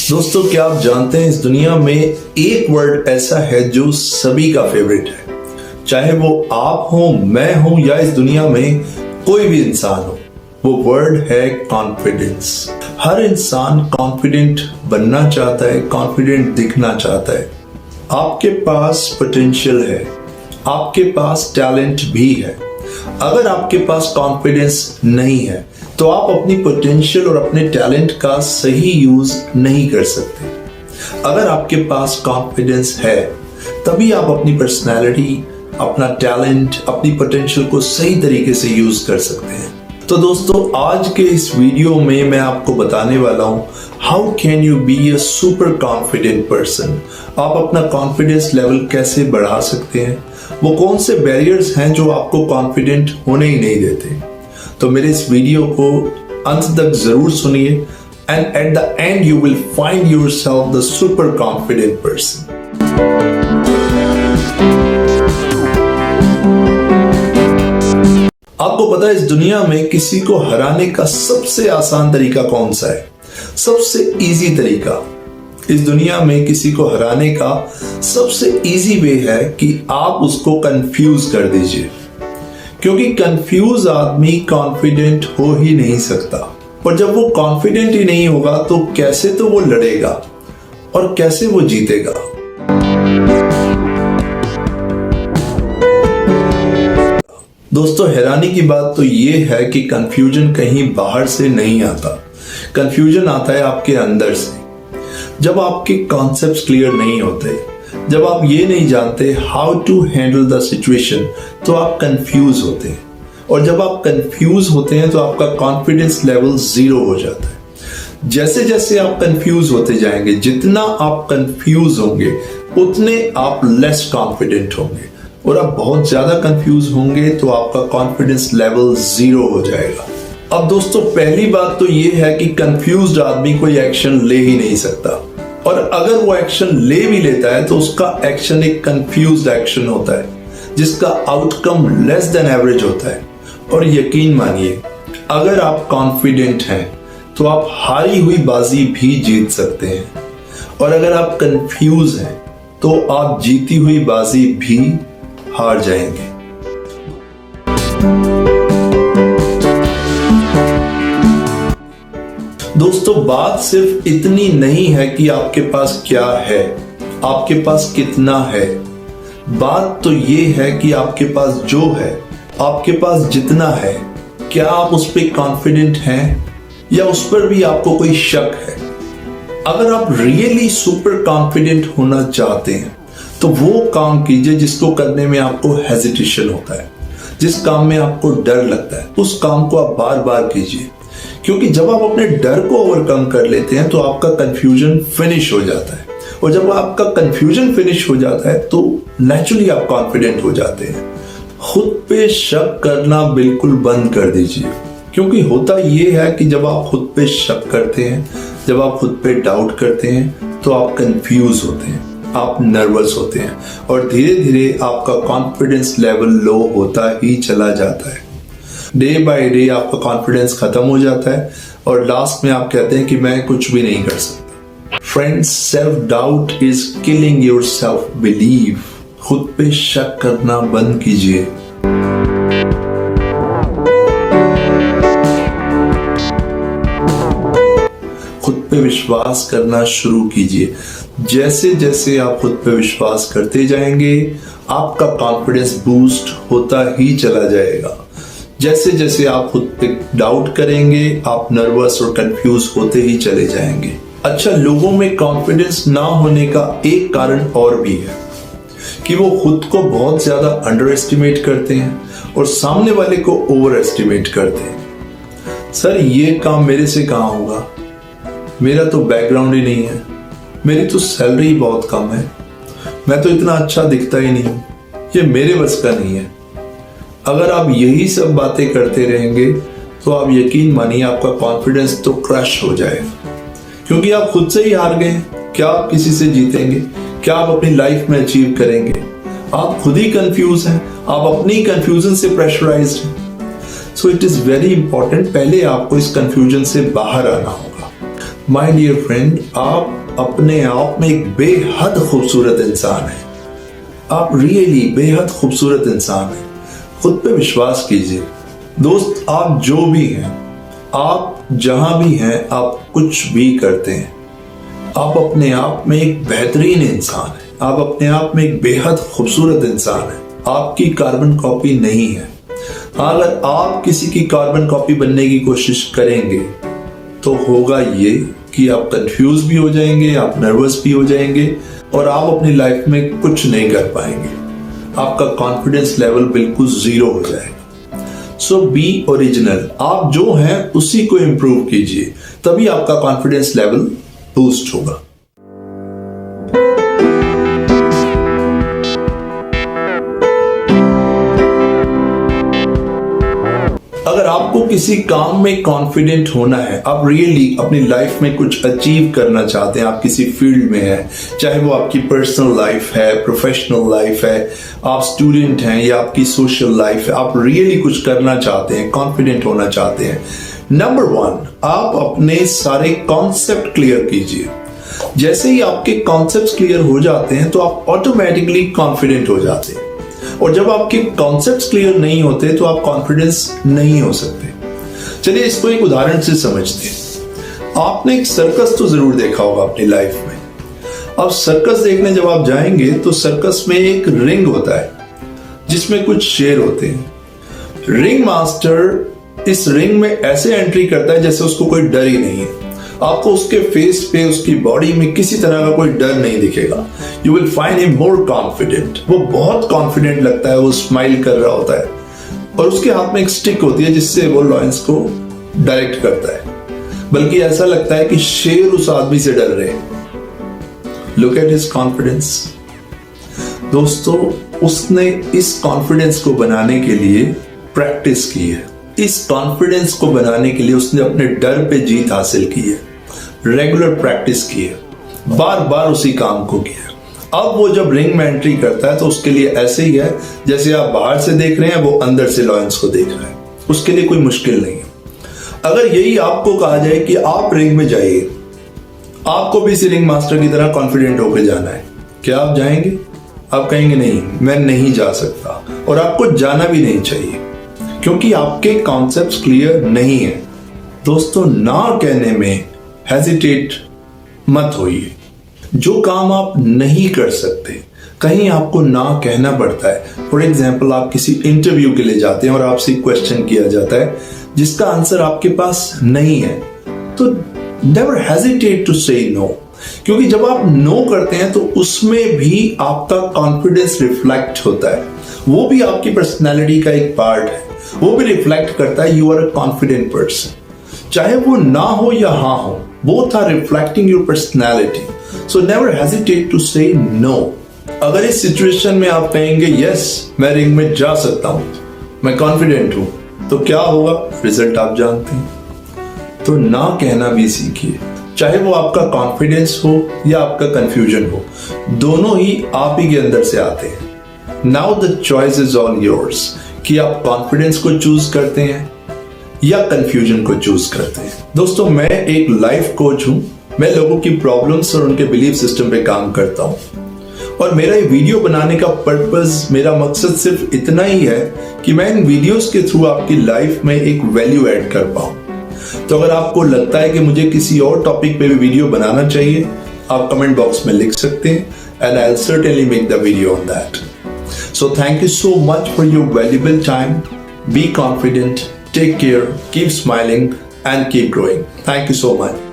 दोस्तों, क्या आप जानते हैं इस दुनिया में एक वर्ड ऐसा है जो सभी का फेवरेट है। चाहे वो आप हो, मैं हूं या इस दुनिया में कोई भी इंसान हो, वो वर्ड है कॉन्फिडेंस। हर इंसान कॉन्फिडेंट बनना चाहता है, कॉन्फिडेंट दिखना चाहता है। आपके पास पोटेंशियल है, आपके पास टैलेंट भी है। अगर आपके पास कॉन्फिडेंस नहीं है तो आप अपनी पोटेंशियल और अपने टैलेंट का सही यूज नहीं कर सकते। अगर आपके पास कॉन्फिडेंस है तभी आप अपनी पर्सनैलिटी, अपना टैलेंट, अपनी पोटेंशियल को सही तरीके से यूज कर सकते हैं। तो दोस्तों, आज के इस वीडियो में मैं आपको बताने वाला हूं how can you be a super confident person. आप अपना कॉन्फिडेंस लेवल कैसे बढ़ा सकते हैं, वो कौन से बैरियर्स हैं जो आपको कॉन्फिडेंट होने ही नहीं देते। तो मेरे इस वीडियो को अंत तक जरूर सुनिए and at the end you will find yourself the super confident person. आपको पता है इस दुनिया में किसी को हराने का सबसे आसान तरीका कौन सा है? सबसे इजी तरीका इस दुनिया में किसी को हराने का सबसे इजी वे है कि आप उसको कंफ्यूज कर दीजिए, क्योंकि कंफ्यूज आदमी कॉन्फिडेंट हो ही नहीं सकता। और जब वो कॉन्फिडेंट ही नहीं होगा तो कैसे तो वो लड़ेगा और कैसे वो जीतेगा। दोस्तों, हैरानी की बात तो ये है कि कंफ्यूजन कहीं बाहर से नहीं आता, कंफ्यूजन आता है आपके अंदर से। जब आपके कॉन्सेप्ट्स क्लियर नहीं होते, जब आप ये नहीं जानते how to handle the situation, तो आप कंफ्यूज होते हैं। और जब आप कंफ्यूज होते हैं तो आपका कॉन्फिडेंस लेवल 0 हो जाता है। जैसे जैसे आप कंफ्यूज होते जाएंगे, जितना आप कंफ्यूज होंगे उतने आप लेस कॉन्फिडेंट होंगे, और आप बहुत ज्यादा कंफ्यूज होंगे तो आपका कॉन्फिडेंस लेवल 0 हो जाएगा। अब दोस्तों, पहली बात तो ये है कि कंफ्यूज्ड आदमी कोई एक्शन ले ही नहीं सकता, और अगर वो एक्शन ले भी लेता है तो उसका एक्शन एक कंफ्यूज्ड एक्शन होता है जिसका आउटकम लेस देन एवरेज होता है। और यकीन मानिए, अगर आप कॉन्फिडेंट हैं तो आप हारी हुई बाजी भी जीत सकते हैं, और अगर आप कंफ्यूज हैं तो आप जीती हुई बाजी भी हार जाएंगे। दोस्तों, बात सिर्फ इतनी नहीं है कि आपके पास क्या है, आपके पास कितना है। बात तो ये है कि आपके पास जो है, आपके पास जितना है, क्या आप उस पर कॉन्फिडेंट हैं या उस पर भी आपको कोई शक है। अगर आप रियली सुपर कॉन्फिडेंट होना चाहते हैं तो वो काम कीजिए जिसको करने में आपको हेजिटेशन होता है, जिस काम में आपको डर लगता है, उस काम को आप बार बार कीजिए। क्योंकि जब आप अपने डर को ओवरकम कर लेते हैं तो आपका कंफ्यूजन फिनिश हो जाता है, और जब आपका कंफ्यूजन फिनिश हो जाता है तो नेचुरली आप कॉन्फिडेंट हो जाते हैं। खुद पे शक करना बिल्कुल बंद कर दीजिए, क्योंकि होता यह है कि जब आप खुद पे शक करते हैं, जब आप खुद पे डाउट करते हैं तो आप कंफ्यूज होते हैं, आप नर्वस होते हैं, और धीरे धीरे आपका कॉन्फिडेंस लेवल लो होता ही चला जाता है। डे बाय डे आपका कॉन्फिडेंस खत्म हो जाता है और लास्ट में आप कहते हैं कि मैं कुछ भी नहीं कर सकता। Friends, self doubt is killing your self believe. खुद पे शक करना बंद कीजिए। खुद पे विश्वास करना शुरू कीजिए। जैसे जैसे आप खुद पे विश्वास करते जाएंगे आपका कॉन्फिडेंस बूस्ट होता ही चला जाएगा। जैसे जैसे आप खुद पे डाउट करेंगे आप नर्वस और कंफ्यूज होते ही चले जाएंगे। अच्छा, लोगों में कॉन्फिडेंस ना होने का एक कारण और भी है कि वो खुद को बहुत ज्यादा अंडर एस्टिमेट करते हैं और सामने वाले को ओवर एस्टिमेट करते हैं। सर, ये काम मेरे से कहाँ होगा, मेरा तो बैकग्राउंड ही नहीं है, मेरी तो सैलरी बहुत कम है, मैं तो इतना अच्छा दिखता ही नहीं, ये मेरे बस का नहीं है। अगर आप यही सब बातें करते रहेंगे तो आप यकीन मानिए आपका कॉन्फिडेंस तो क्रश हो जाएगा, क्योंकि आप खुद से ही हार गए। क्या आप किसी से जीतेंगे? क्या आप अपनी लाइफ में अचीव करेंगे? आप खुद ही कंफ्यूज हैं, आप अपनी कंफ्यूजन से प्रेशराइज्ड हैं। So it is very important, पहले आपको इस कंफ्यूजन से बाहर आना होगा। माय डियर फ्रेंड, आप अपने आप में एक बेहद खूबसूरत इंसान हैं। आप रियली बेहद खूबसूरत इंसान हैं। खुद पे विश्वास कीजिए। दोस्त, आप जो भी हैं, आप जहां भी हैं, आप कुछ भी करते हैं, आप अपने आप में एक बेहतरीन इंसान हैं। आप अपने आप में एक बेहद खूबसूरत इंसान हैं। आपकी कार्बन कॉपी नहीं है। अगर आप किसी की कार्बन कॉपी बनने की कोशिश करेंगे तो होगा ये कि आप कंफ्यूज भी हो जाएंगे, आप नर्वस भी हो जाएंगे और आप अपनी लाइफ में कुछ नहीं कर पाएंगे। आपका कॉन्फिडेंस लेवल बिल्कुल जीरो हो जाएगा। सो बी ओरिजिनल। आप जो हैं उसी को इंप्रूव कीजिए, तभी आपका कॉन्फिडेंस लेवल बूस्ट होगा। अगर आपको किसी काम में कॉन्फिडेंट होना है, आप रियली अपनी लाइफ में कुछ अचीव करना चाहते हैं, आप किसी फील्ड में हैं, चाहे वो आपकी पर्सनल लाइफ है, प्रोफेशनल लाइफ है, आप स्टूडेंट हैं या आपकी सोशल लाइफ है, आप रियली कुछ करना चाहते हैं, कॉन्फिडेंट होना चाहते हैं, नंबर 1, आप अपने सारे कॉन्सेप्ट क्लियर कीजिए। जैसे ही आपके कॉन्सेप्ट क्लियर हो जाते हैं तो आप ऑटोमेटिकली कॉन्फिडेंट हो जाते हैं। और जब आपके कॉन्सेप्ट्स क्लियर नहीं होते तो आप कॉन्फिडेंस नहीं हो सकते। चलिए इसको एक उदाहरण से समझते हैं। आपने एक सर्कस तो जरूर देखा होगा अपनी लाइफ में। अब सर्कस देखने जब आप जाएंगे तो सर्कस में एक रिंग होता है जिसमें कुछ शेर होते हैं। रिंग मास्टर इस रिंग में ऐसे एंट्री करता है जैसे उसको कोई डर ही नहीं है। आपको उसके फेस पे, उसकी बॉडी में किसी तरह का कोई डर नहीं दिखेगा। You will find him more confident. वो बहुत कॉन्फिडेंट लगता है, वो स्माइल कर रहा होता है और उसके हाथ में एक स्टिक होती है जिससे वो लॉयंस को डायरेक्ट करता है। बल्कि ऐसा लगता है कि शेर उस आदमी से डर रहे हैं। Look at his confidence. दोस्तों, उसने इस कॉन्फिडेंस को बनाने के लिए प्रैक्टिस की है। इस कॉन्फिडेंस को बनाने के लिए उसने अपने डर पे जीत हासिल की है, रेगुलर प्रैक्टिस की है, बार बार उसी काम को किया। अब वो जब रिंग में एंट्री करता है तो उसके लिए ऐसे ही है जैसे आप बाहर से देख रहे हैं, वो अंदर से लॉयंस को देख रहा है। उसके लिए कोई मुश्किल नहीं है। अगर यही आपको कहा जाए कि आप रिंग में जाइए, आपको भी इसी रिंग मास्टर की तरह कॉन्फिडेंट होकर जाना है, क्या आप जाएंगे? आप कहेंगे नहीं, मैं नहीं जा सकता। और आपको जाना भी नहीं चाहिए क्योंकि आपके कॉन्सेप्ट्स क्लियर नहीं है। दोस्तों, ना कहने में हेजिटेट मत होइए। जो काम आप नहीं कर सकते, कहीं आपको ना कहना पड़ता है। फॉर एग्जाम्पल, आप किसी इंटरव्यू के लिए जाते हैं और आपसे क्वेश्चन किया जाता है जिसका आंसर आपके पास नहीं है, तो never hesitate to say no. क्योंकि जब आप नो करते हैं तो उसमें भी आपका कॉन्फिडेंस रिफ्लेक्ट होता है। वो भी आपकी पर्सनैलिटी का एक पार्ट है। वो भी रिफ्लेक्ट करता है you are a confident person. चाहे वो ना हो या हाँ हो, both are reflecting your personality. So never hesitate to say no. अगर इस सिचुएशन में आप कहेंगे यस, मैं रिंग में जा सकता हूं, मैं कॉन्फिडेंट हूं, तो क्या होगा? रिजल्ट आप जानते हैं। तो ना कहना भी सीखिए। चाहे वो आपका कॉन्फिडेंस हो या आपका कंफ्यूजन हो, दोनों ही आप ही के अंदर से आते हैं। Now the choice is all yours कि आप कॉन्फिडेंस को चूज करते हैं या कंफ्यूजन को चूज करते हैं। दोस्तों, मैं एक लाइफ कोच हूं। मैं लोगों की प्रॉब्लम्स और उनके बिलीफ सिस्टम पे काम करता हूं और मेरा ये वीडियो बनाने का पर्पस, मेरा मकसद सिर्फ इतना ही है कि मैं इन वीडियोस के थ्रू आपकी लाइफ में एक वैल्यू ऐड कर पाऊं। तो अगर आपको लगता है कि मुझे किसी और टॉपिक पे भी वीडियो बनाना चाहिए, आप कमेंट बॉक्स में लिख सकते हैं and I will certainly make the video on that. So thank you so much for your valuable time. Be confident, take care, keep smiling and keep growing. Thank you so much.